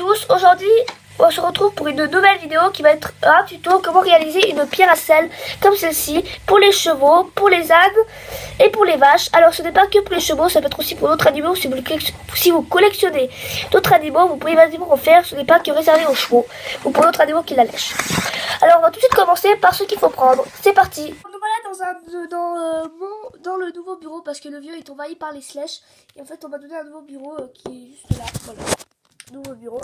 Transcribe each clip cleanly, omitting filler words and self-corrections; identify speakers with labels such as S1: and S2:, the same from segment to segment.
S1: tous, aujourd'hui on se retrouve pour une nouvelle vidéo qui va être un tuto comment réaliser une pierre à sel comme celle-ci pour les chevaux, pour les ânes et pour les vaches. Alors ce n'est pas que pour les chevaux, ça peut être aussi pour d'autres animaux. Si vous collectionnez d'autres animaux, vous pouvez évidemment en faire, ce n'est pas que réservé aux chevaux ou pour d'autres animaux qui la lèchent. Alors on va tout de suite commencer par ce qu'il faut prendre. C'est parti. Nous voilà dans le nouveau bureau parce que le vieux est envahi par les slèches. Et en fait on m'a donné un nouveau bureau qui est juste là, voilà, nouveau bureau.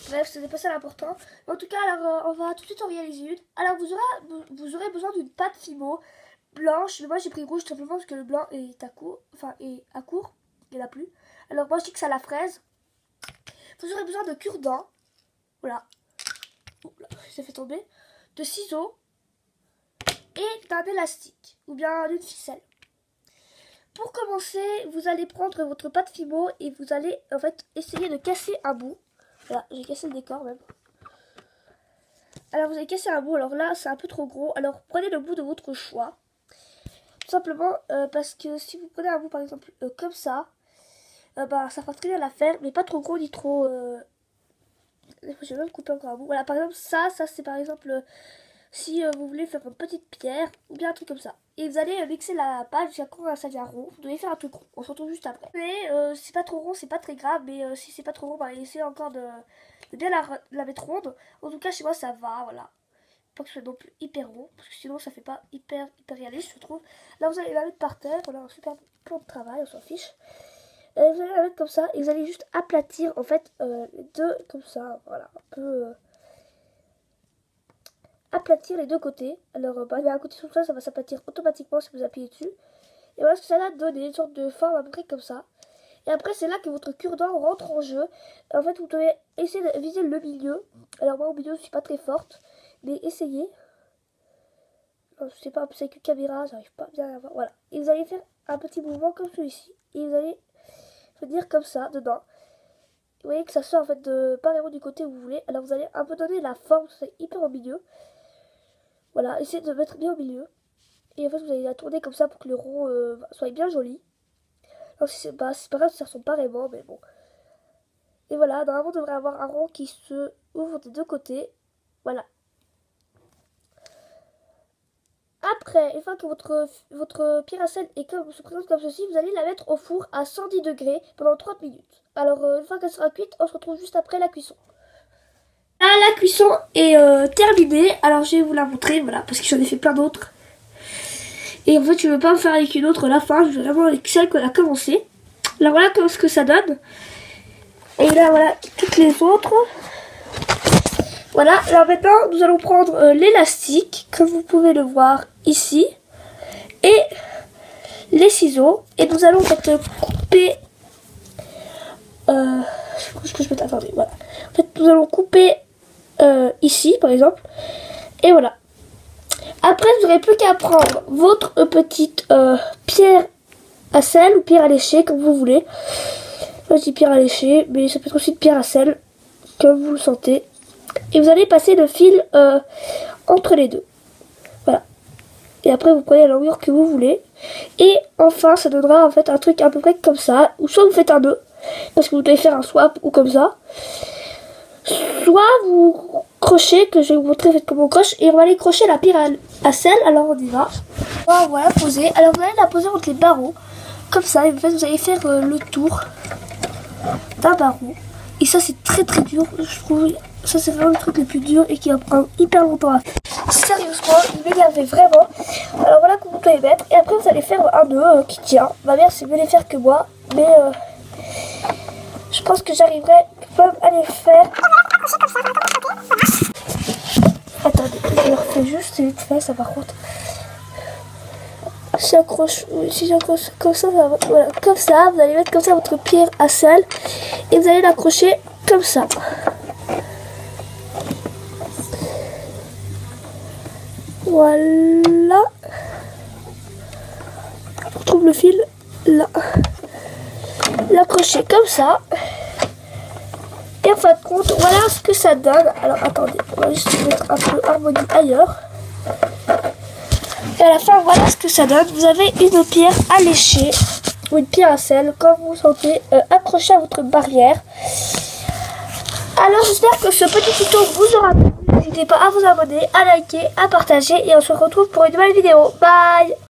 S1: Bref, ce n'est pas ça l'important. En tout cas, alors on va tout de suite en réaliser une. Alors vous aurez besoin d'une pâte Fimo blanche. Moi j'ai pris rouge tout simplement parce que le blanc est à court. Il n'y en a plus. Alors moi je dis que c'est à la fraise. Vous aurez besoin de cure-dents. Voilà. Oula, ça fait tomber. De ciseaux. Et d'un élastique. Ou bien d'une ficelle. Pour commencer, vous allez prendre votre pâte Fimo et vous allez en fait essayer de casser un bout. Voilà, j'ai cassé le décor même. Alors vous avez cassé un bout, alors là c'est un peu trop gros. Alors prenez le bout de votre choix. Tout simplement parce que si vous prenez un bout par exemple comme ça, ça fera très bien l'affaire, mais pas trop gros ni trop... Je vais même couper encore un bout. Voilà, par exemple ça c'est par exemple si vous voulez faire une petite pierre ou bien un truc comme ça. Et vous allez mixer la pâte jusqu'à quand ça devient rond. Vous devez faire un truc rond. On se retrouve juste après. Mais c'est pas trop rond, c'est pas très grave. Mais si c'est pas trop rond, essayez encore de bien la mettre ronde. En tout cas, chez moi, ça va. Voilà. Pas que ce soit non plus hyper rond. Parce que sinon, ça fait pas hyper réaliste, je trouve. Là, vous allez la mettre par terre. Voilà, un super plan de travail. On s'en fiche. Vous allez la mettre comme ça. Et vous allez juste aplatir, en fait, les deux comme ça. Voilà. Un peu... aplatir les deux côtés. Alors il y a un côté comme ça va s'aplatir automatiquement si vous appuyez dessus. Et voilà ce que ça va donner, une sorte de forme à peu près comme ça. Et après c'est là que votre cure-dent rentre en jeu. En fait vous devez essayer de viser le milieu. Alors moi au milieu je suis pas très forte, mais essayez. Non, je sais pas, c'est avec une caméra, j'arrive pas bien à voir. Voilà. Et vous allez faire un petit mouvement comme celui-ci. Et vous allez venir comme ça dedans. Vous voyez que ça sort en fait pas vraiment du côté où vous voulez. Alors vous allez un peu donner la forme, c'est hyper au milieu. Voilà, essayez de mettre bien au milieu. Et en fait, vous allez la tourner comme ça pour que le rond soit bien joli. Alors, si c'est pas grave, ça ressemble pas vraiment, mais bon. Et voilà, normalement, on devrait avoir un rond qui se ouvre des deux côtés. Voilà. Après, une fois que votre pierre à sel se présente comme ceci, vous allez la mettre au four à 110 degrés pendant 30 minutes. Alors, une fois qu'elle sera cuite, on se retrouve juste après la cuisson. Là, la cuisson est terminée. Alors je vais vous la montrer, voilà, parce que j'en ai fait plein d'autres. Et en fait je ne veux pas me faire avec une autre à la fin, je veux vraiment avec celle qu'on a commencé. Alors voilà comment ce que ça donne. Et là voilà toutes les autres. Voilà, alors maintenant nous allons prendre l'élastique, comme vous pouvez le voir ici. Et les ciseaux. Et nous allons en fait couper... ce que je peux... Attendez, voilà. En fait nous allons couper... ici par exemple, et voilà. Après vous n'aurez plus qu'à prendre votre petite pierre à sel ou pierre à lécher comme vous voulez. Moi je dis pierre à lécher, mais ça peut être aussi une pierre à sel comme vous le sentez, et vous allez passer le fil entre les deux, voilà. Et après vous prenez la longueur que vous voulez, et enfin ça donnera en fait un truc à peu près comme ça, ou soit vous faites un nœud parce que vous devez faire un swap ou comme ça. Soit vous crochez, que je vais vous montrer comment on croche, et on va aller crocher la pierre à sel. Alors on y va. Voilà, poser. Alors vous allez la poser entre les barreaux, comme ça, et en fait vous allez faire le tour d'un barreau. Et ça c'est très dur, je trouve. Ça c'est vraiment le truc le plus dur et qui va prendre hyper longtemps à faire. Sérieusement, il m'énervait vraiment. Alors voilà comment vous pouvez mettre. Et après vous allez faire un nœud qui tient. Ma mère c'est mieux les faire que moi, mais je pense que j'arriverai à les faire. Attendez, je le refais juste vite fait, ça par contre. Si j'accroche comme ça, voilà, comme ça, vous allez mettre comme ça votre pierre à sel et vous allez l'accrocher comme ça. Voilà. On retrouve le fil là. L'accrocher comme ça. Et en fin de compte, voilà ce que ça donne. Alors attendez, on va juste mettre un peu harmonie ailleurs. Et à la fin, voilà ce que ça donne. Vous avez une pierre à lécher ou une pierre à sel, comme vous sentez, accrochée à votre barrière. Alors j'espère que ce petit tuto vous aura plu. N'hésitez pas à vous abonner, à liker, à partager et on se retrouve pour une nouvelle vidéo. Bye!